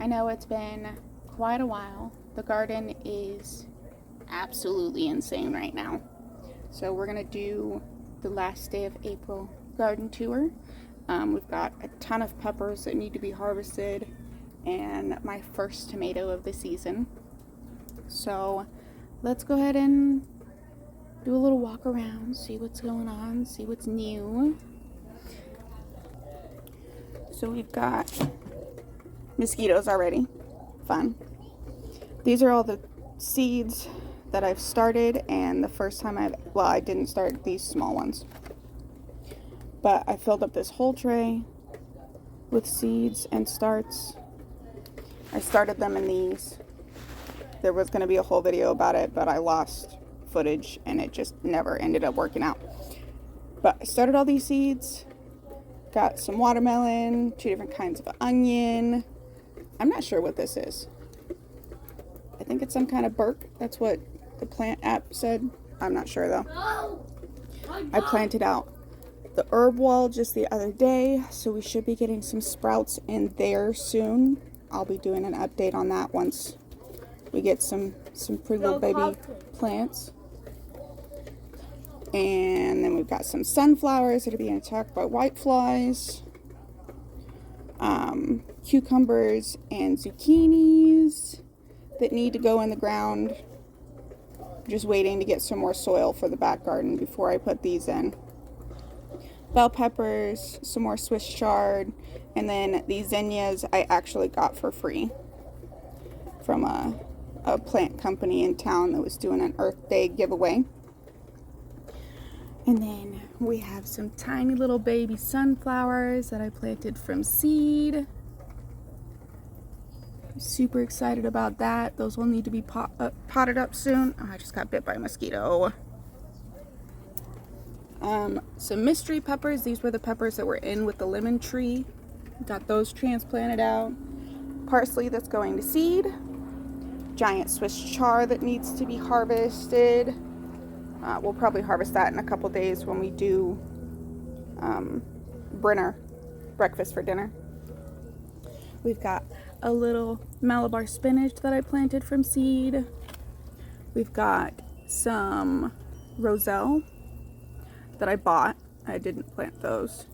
I know it's been quite a while. The garden is absolutely insane right now. So we're going to do the last day of April garden tour. We've got a ton of peppers that need to be harvested and my first tomato of the season. So let's go ahead and do a little walk around, see what's going on, see what's new. So we've got mosquitoes already. Fun. These are all the seeds that I've started, and the first time I didn't start these small ones, but I filled up this whole tray with seeds and starts. I started them in these. There was going to be a whole video about it, but I lost footage and it just never ended up working out. But I started all these seeds, got some watermelon, 2 different kinds of onion. I'm not sure what this is. I think it's some kind of burk. That's what the plant app said. I'm not sure though. I planted out the herb wall just the other day, so we should be getting some sprouts in there soon. I'll be doing an update on that once we get some pretty little baby plants. And then we've got some sunflowers that are being attacked by whiteflies, cucumbers and zucchinis that need to go in the ground. Just waiting to get some more soil for the back garden before I put these in. Bell peppers, some more Swiss chard, and then these zinnias I actually got for free from a plant company in town that was doing an Earth Day giveaway. And then we have some tiny little baby sunflowers that I planted from seed. I'm super excited about that. Those will need to be potted up soon. Oh, I just got bit by a mosquito. Some mystery peppers. These were the peppers that were in with the lemon tree. Got those transplanted out. Parsley that's going to seed. Giant Swiss chard that needs to be harvested. We'll probably harvest that in a couple days when we do breakfast for dinner. We've got a little Malabar spinach that I planted from seed. We've got some roselle that I bought. I didn't plant those.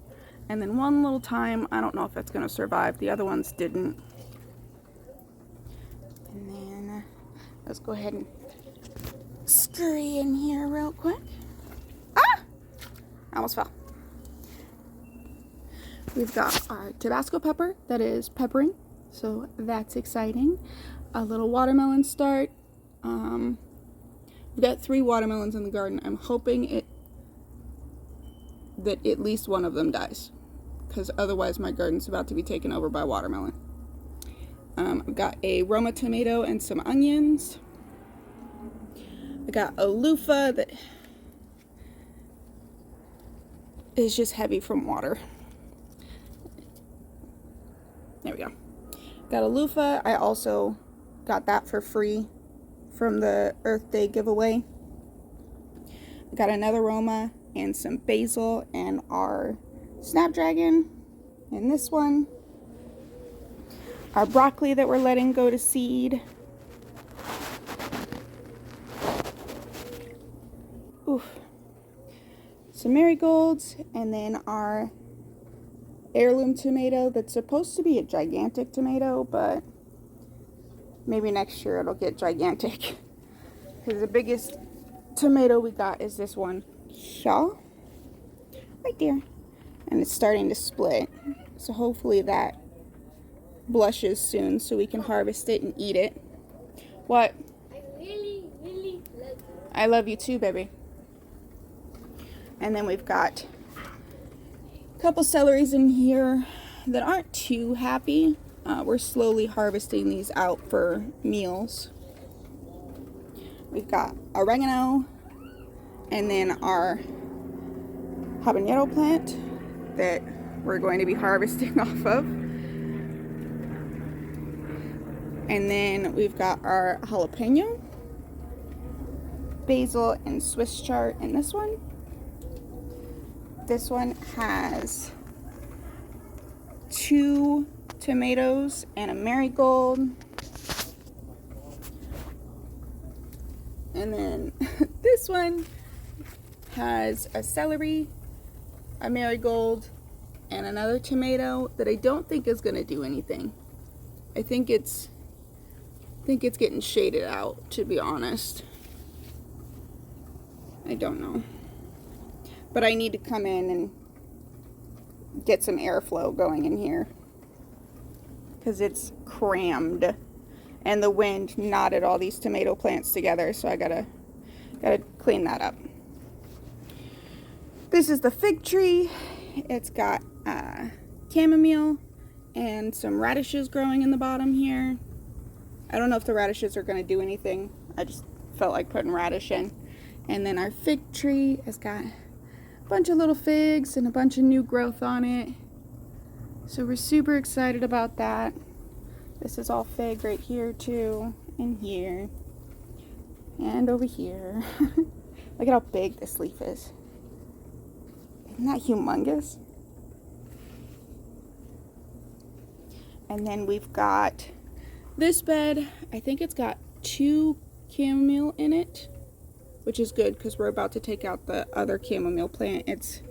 And then one little thyme. I don't know if it's going to survive. The other ones didn't. And then let's go ahead and scurry in here real quick. Ah! I almost fell. We've got our Tabasco pepper that is peppering, so that's exciting. A little watermelon start. We've got 3 watermelons in the garden. I'm hoping that at least one of them dies, because otherwise my garden's about to be taken over by watermelon. I've got a Roma tomato and some onions. I got a loofah that is just heavy from water. There we go. Got a loofah. I also got that for free from the Earth Day giveaway. I got another Roma and some basil and our snapdragon in this one. Our broccoli that we're letting go to seed. Oof. Some marigolds, and then our heirloom tomato that's supposed to be a gigantic tomato, but maybe next year it'll get gigantic. Because the biggest tomato we got is this one. Shaw? Right there. And it's starting to split. So hopefully that blushes soon so we can harvest it and eat it. What? I really love you. I love you too, baby. And then we've got a couple celeries in here that aren't too happy. We're slowly harvesting these out for meals. We've got oregano, and then our habanero plant that we're going to be harvesting off of. And then we've got our jalapeno, basil, and Swiss chard in this one. This one has 2 tomatoes and a marigold. And then this one has a celery, a marigold, and another tomato that I don't think is going to do anything. I think it's getting shaded out, to be honest. I don't know. But I need to come in and get some airflow going in here, because it's crammed and the wind knotted all these tomato plants together, so I gotta clean that up. This is the fig tree. It's got chamomile and some radishes growing in the bottom here. I don't know if the radishes are going to do anything. I just felt like putting radish in. And then our fig tree has got a bunch of little figs and a bunch of new growth on it. So we're super excited about that. This is all fig right here too, and here, and over here. Look at how big this leaf is. Isn't that humongous? And then we've got this bed. I think it's got 2 chamomile in it, which is good because we're about to take out the other chamomile plant. It's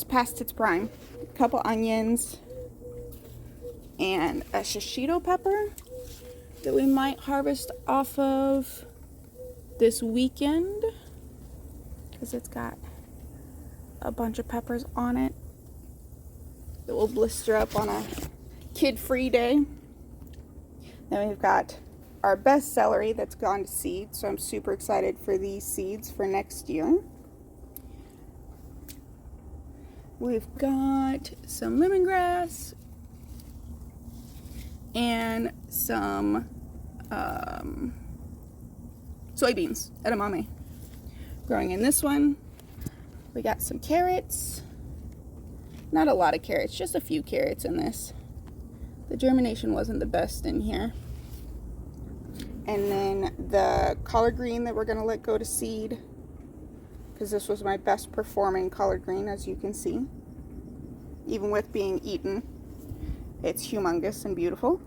past its prime. A couple onions and a shishito pepper that we might harvest off of this weekend, because it's got a bunch of peppers on it that will blister up on a kid-free day. Then we've got our best celery that's gone to seed, so I'm super excited for these seeds for next year. We've got some lemongrass and some soybeans, edamame, growing in this one. We got some carrots. Not a lot of carrots, just a few carrots in this. The germination wasn't the best in here. And then the collard green that we're going to let go to seed, because this was my best performing collard green, as you can see. Even with being eaten, it's humongous and beautiful.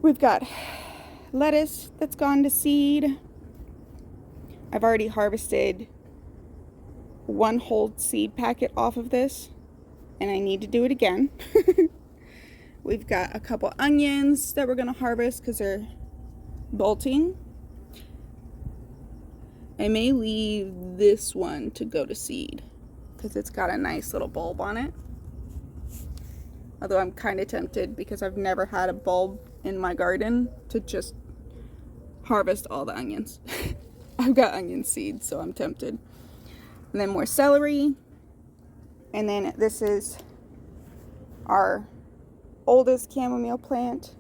We've got lettuce that's gone to seed. I've already harvested 1 whole seed packet off of this, and I need to do it again. We've got a couple onions that we're going to harvest because they're bolting. I may leave this one to go to seed because it's got a nice little bulb on it. Although I'm kind of tempted, because I've never had a bulb in my garden, to just harvest all the onions. I've got onion seeds, so I'm tempted. And then more celery. And then this is our oldest chamomile plant.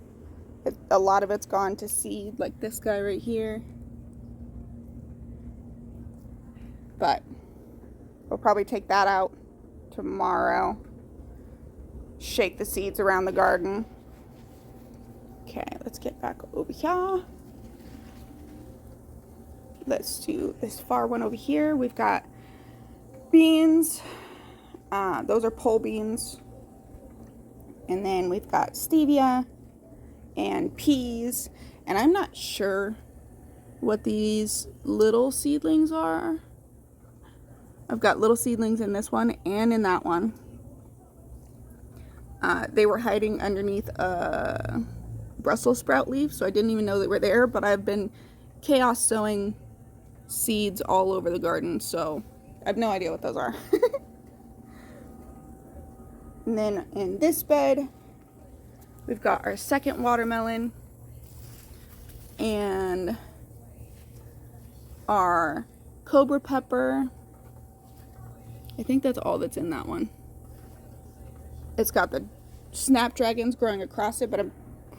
A lot of it's gone to seed, like this guy right here. But we'll probably take that out tomorrow. Shake the seeds around the garden. Okay, let's get back over here. Let's do this far one over here. We've got beans. Those are pole beans. And then we've got stevia and peas. And I'm not sure what these little seedlings are. I've got little seedlings in this one and in that one. They were hiding underneath a Brussels sprout leaf, so I didn't even know they were there, but I've been chaos sowing seeds all over the garden, so I have no idea what those are. And then in this bed, we've got our second watermelon and our cobra pepper. I think that's all that's in that one. It's got the snapdragons growing across it, but I'm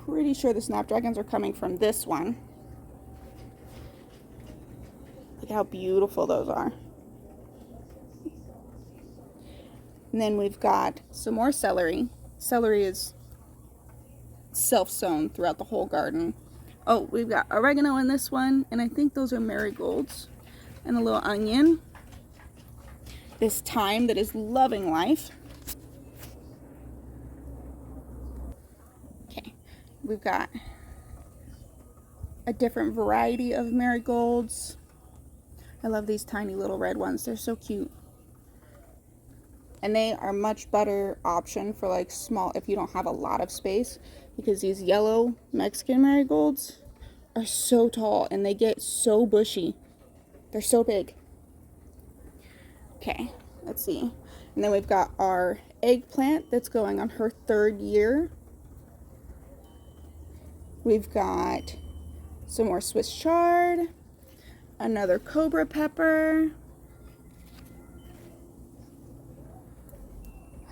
pretty sure the snapdragons are coming from this one. Look how beautiful those are. And then we've got some more celery. Celery is self-sown throughout the whole garden. Oh, we've got oregano in this one, and I think those are marigolds. And a little onion. This thyme that is loving life. we've got a different variety of marigolds. I love these tiny little red ones. They're so cute. And they are much better option for like small, if you don't have a lot of space, because these yellow Mexican marigolds are so tall and they get so bushy. They're so big. Okay, let's see. And then we've got our eggplant that's going on her 3rd year. We've got some more Swiss chard, another cobra pepper.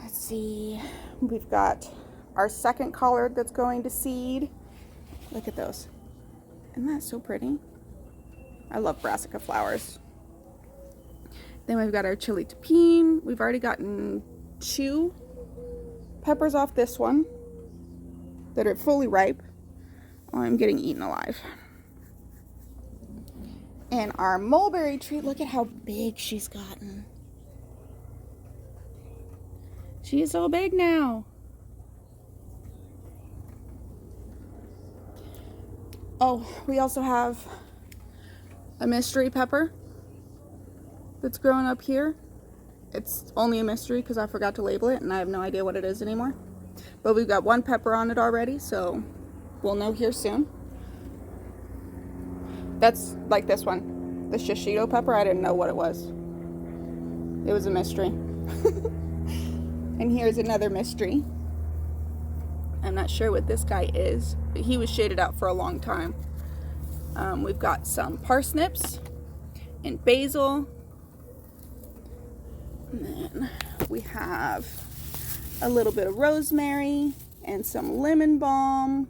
Let's see. We've got our 2nd collard that's going to seed. Look at those. Isn't that so pretty? I love brassica flowers. Then we've got our chili tapine. We've already gotten 2 peppers off this one that are fully ripe. Oh, I'm getting eaten alive. And our mulberry tree, look at how big she's gotten. She is so big now. Oh, we also have a mystery pepper that's growing up here. It's only a mystery because I forgot to label it and I have no idea what it is anymore. But we've got 1 pepper on it already, so we'll know here soon. That's like this one, the shishito pepper. I didn't know what it was. It was a mystery. And here's another mystery. I'm not sure what this guy is, but he was shaded out for a long time. We've got some parsnips and basil. And then we have a little bit of rosemary and some lemon balm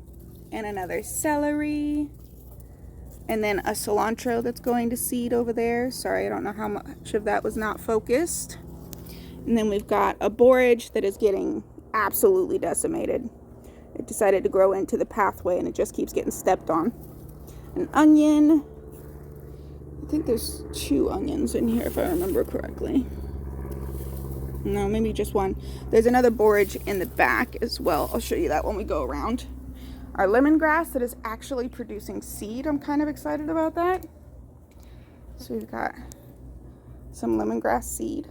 and another celery. And then a cilantro that's going to seed over there. Sorry, I don't know how much of that was not focused. And then we've got a borage that is getting absolutely decimated. It decided to grow into the pathway and it just keeps getting stepped on. An onion. I think there's 2 onions in here if I remember correctly. No, maybe just 1. There's another borage in the back as well. I'll show you that when we go around. Our lemongrass that is actually producing seed. I'm kind of excited about that. So we've got some lemongrass seed,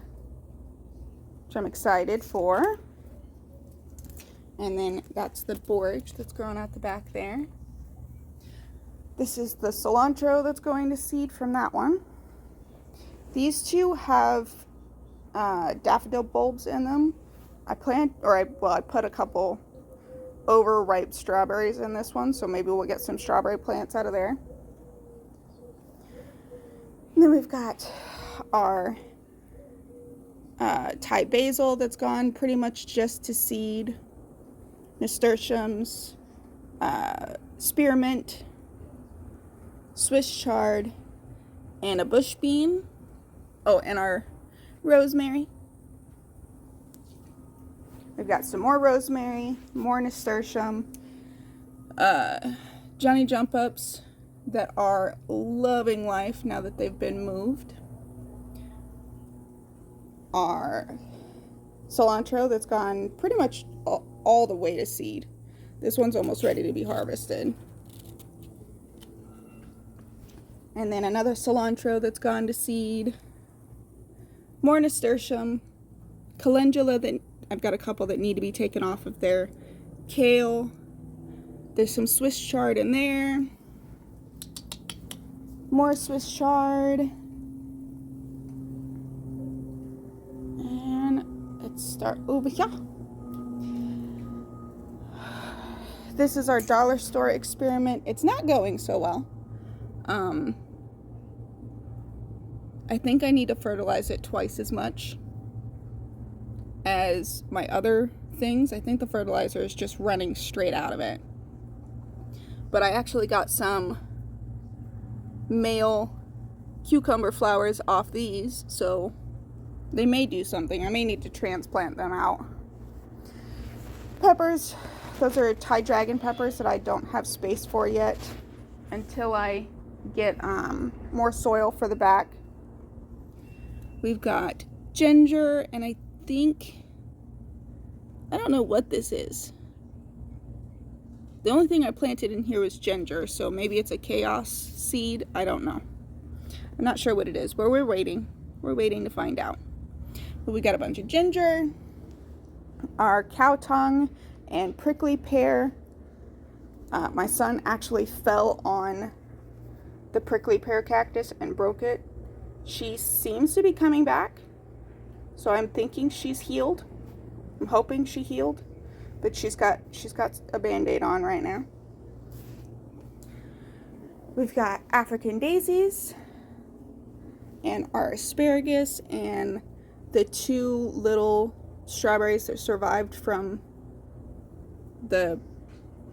which I'm excited for. And then that's the borage that's growing out the back there. This is the cilantro that's going to seed from that one. These 2 have daffodil bulbs in them. I put a couple overripe strawberries in this one, so maybe we'll get some strawberry plants out of there. And then we've got our Thai basil that's gone pretty much just to seed, nasturtiums, spearmint, Swiss chard, and a bush bean. Oh, and our rosemary. We've got some more rosemary, more nasturtium, Johnny jump ups that are loving life now that they've been moved. Our cilantro that's gone pretty much all the way to seed. This one's almost ready to be harvested. And then another cilantro that's gone to seed. More nasturtium, calendula that I've got a couple that need to be taken off of there. Kale. There's some Swiss chard in there. More Swiss chard. And let's start over here. This is our dollar store experiment. It's not going so well. I think I need to fertilize it twice as much as my other things. I think the fertilizer is just running straight out of it. But I actually got some male cucumber flowers off these, so they may do something. I may need to transplant them out. Peppers, those are Thai dragon peppers that I don't have space for yet until I get more soil for the back. We've got ginger, and I don't know what this is. The only thing I planted in here was ginger, so maybe it's a chaos seed. I don't know. I'm not sure what it is, but we're waiting. We're waiting to find out. But we got a bunch of ginger, our cow tongue, and prickly pear. My son actually fell on the prickly pear cactus and broke it. She seems to be coming back, so I'm thinking she's healed. I'm hoping she healed, but she's got a band-aid on right now. We've got African daisies and our asparagus and the 2 little strawberries that survived from the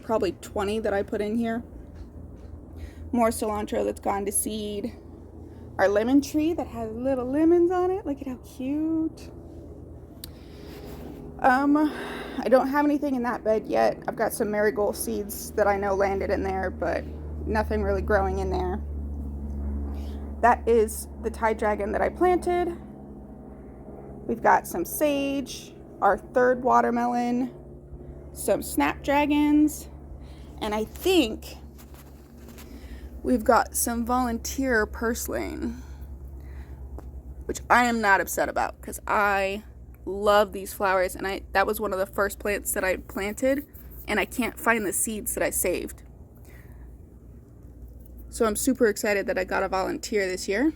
probably 20 that I put in here. More cilantro that's gone to seed. Our lemon tree that has little lemons on it. Look at how cute. I don't have anything in that bed yet. I've got some marigold seeds that I know landed in there, but nothing really growing in there. That is the Thai dragon that I planted. We've got some sage, our 3rd watermelon, some snapdragons, and I think we've got some volunteer purslane, which I am not upset about because I love these flowers, and that was one of the first plants that I planted, and I can't find the seeds that I saved. So I'm super excited that I got a volunteer this year.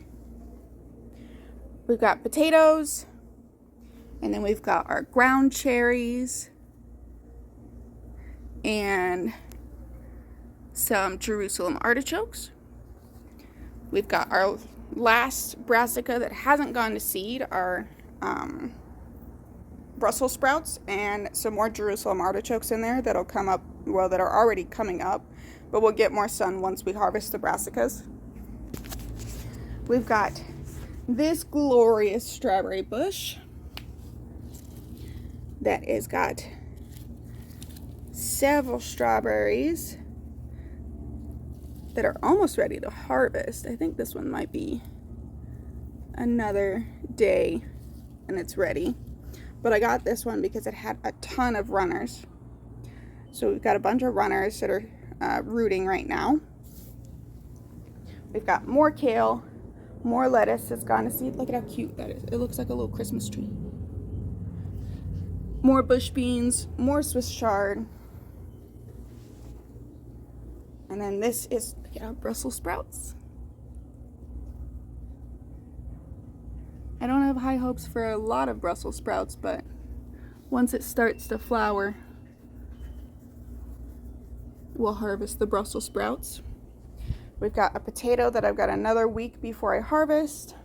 We've got potatoes, and then we've got our ground cherries and some Jerusalem artichokes. We've got our last brassica that hasn't gone to seed, our Brussels sprouts, and some more Jerusalem artichokes in there that'll come up, well, that are already coming up, but we'll get more sun once we harvest the brassicas. We've got this glorious strawberry bush that has got several strawberries that are almost ready to harvest. I think this one might be another day and it's ready. But I got this one because it had a ton of runners. So we've got a bunch of runners that are rooting right now. We've got more kale, more lettuce that's gone to seed. Look at how cute that is. It looks like a little Christmas tree. More bush beans, more Swiss chard. And then this is, look at our Brussels sprouts. I don't have high hopes for a lot of Brussels sprouts, but once it starts to flower, we'll harvest the Brussels sprouts. We've got a potato that I've got another week before I harvest.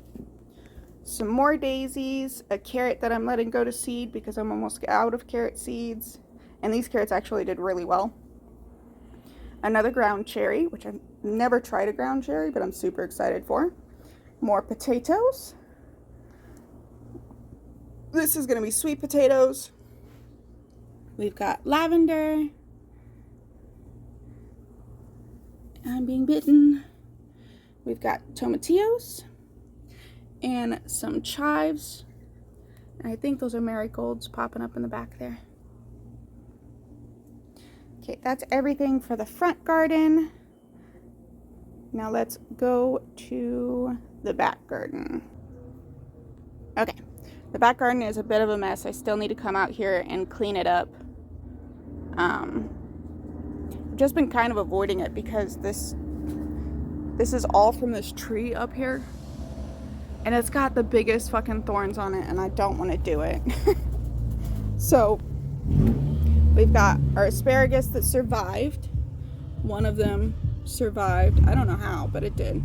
Some more daisies, a carrot that I'm letting go to seed because I'm almost out of carrot seeds. And these carrots actually did really well. Another ground cherry, which I've never tried a ground cherry, but I'm super excited for. More potatoes. This is going to be sweet potatoes. We've got lavender. I'm being bitten. We've got tomatillos and some chives. And I think those are marigolds popping up in the back there. Okay, that's everything for the front garden. Now let's go to the back garden. Okay, the back garden is a bit of a mess. I still need to come out here and clean it up. I've just been kind of avoiding it because this is all from this tree up here. And it's got the biggest fucking thorns on it and I don't want to do it. So we've got our asparagus that survived. One of them survived. I don't know how, but it did.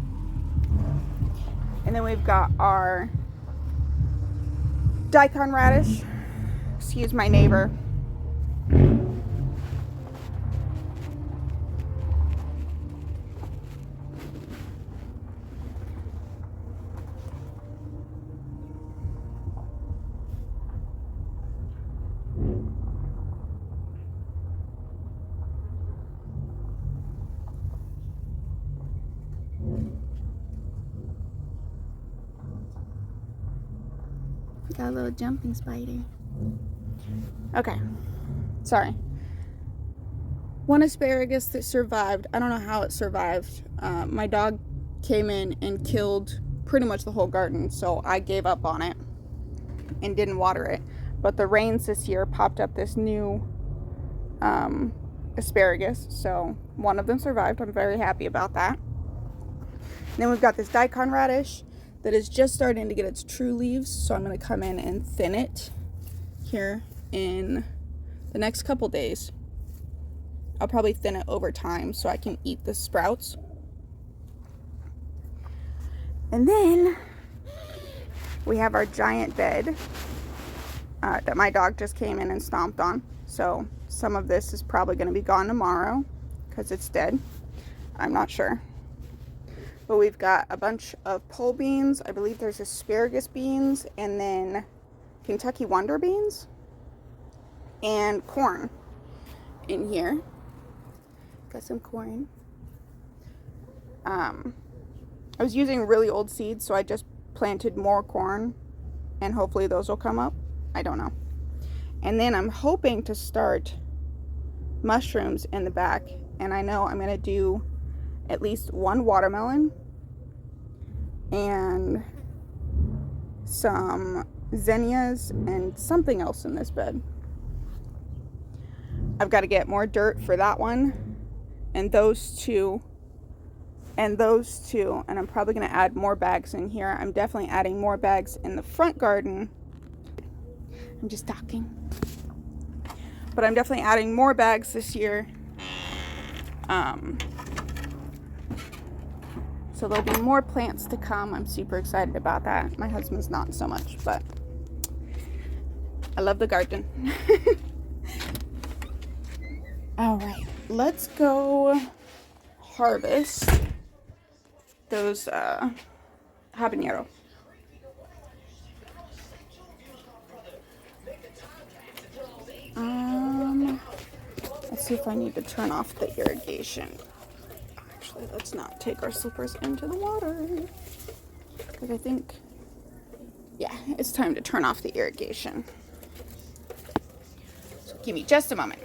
And then we've got our daikon radish. Excuse my neighbor. Got a little jumping spider. Okay, sorry. one asparagus that survived. I don't know how it survived. My dog came in and killed pretty much the whole garden, so I gave up on it and didn't water it. But the rains this year popped up this new asparagus, so one of them survived. I'm very happy about that. And then we've got this daikon radish that is just starting to get its true leaves, so I'm going to come in and thin it here in the next couple days. I'll probably thin it over time so I can eat the sprouts. And then we have our giant bed that my dog just came in and stomped on. So some of this is probably going to be gone tomorrow because it's dead. I'm not sure. But we've got a bunch of pole beans. I believe there's asparagus beans and then Kentucky Wonder beans and corn in here. Got some corn. I was using really old seeds, so I just planted more corn and hopefully those will come up. I don't know. And then I'm hoping to start mushrooms in the back, and I know I'm going to do at least one watermelon and some zinnias and something else in this bed. I've got to get more dirt for that one and those two and those two, and I'm probably going to add more bags in here. I'm definitely adding more bags in the front garden. I'm just talking. But I'm definitely adding more bags this year. So there'll be more plants to come. I'm super excited about that. My husband's not so much, but I love the garden. All right, let's go harvest those habanero. Let's see if I need to turn off the irrigation. Actually, let's not take our slippers into the water. Because I think, yeah, it's time to turn off the irrigation. So give me just a moment.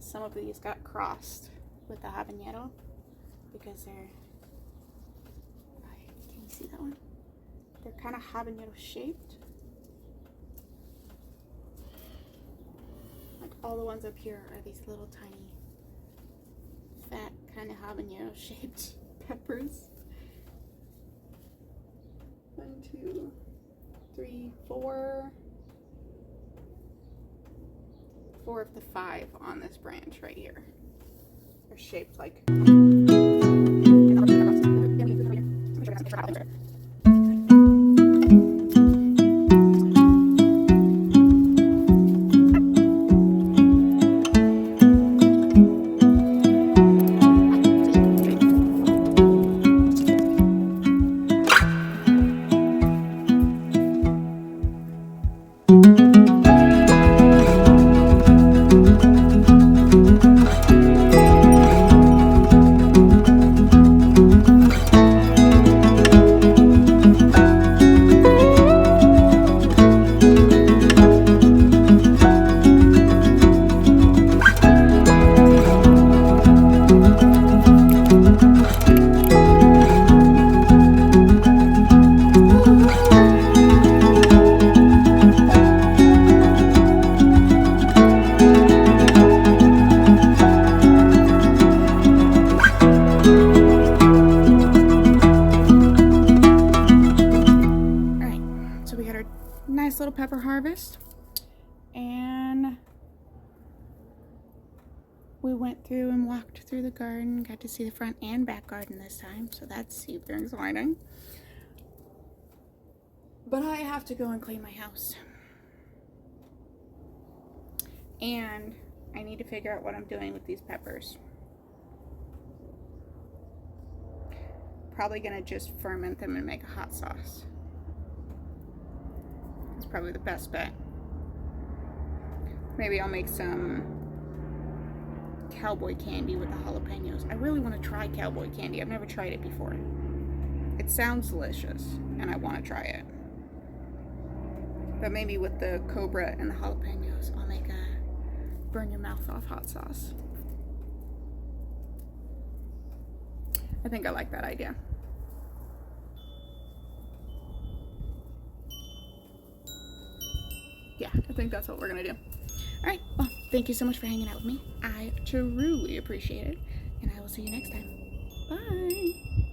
Some of these got crossed with the habanero because they're, can you see that one? They're kind of habanero shaped. Like all the ones up here are these little tiny fat kind of habanero shaped peppers. 1, 2, 3, 4. 4 of the 5 on this branch right here are shaped like. breakfast, and we went through and walked through the garden. Got to see the front and back garden this time, so that's super exciting. But I have to go and clean my house. And I need to figure out what I'm doing with these peppers. Probably gonna just ferment them and make a hot sauce. It's probably the best bet. Maybe I'll make some cowboy candy with the jalapenos. I really want to try cowboy candy. I've never tried it before. It sounds delicious, and I want to try it. But maybe with the cobra and the jalapenos, I'll make a burn your mouth off hot sauce. I think I like that idea. Yeah, I think that's what we're gonna do. All right, well, thank you so much for hanging out with me. I truly appreciate it, and I will see you next time. Bye.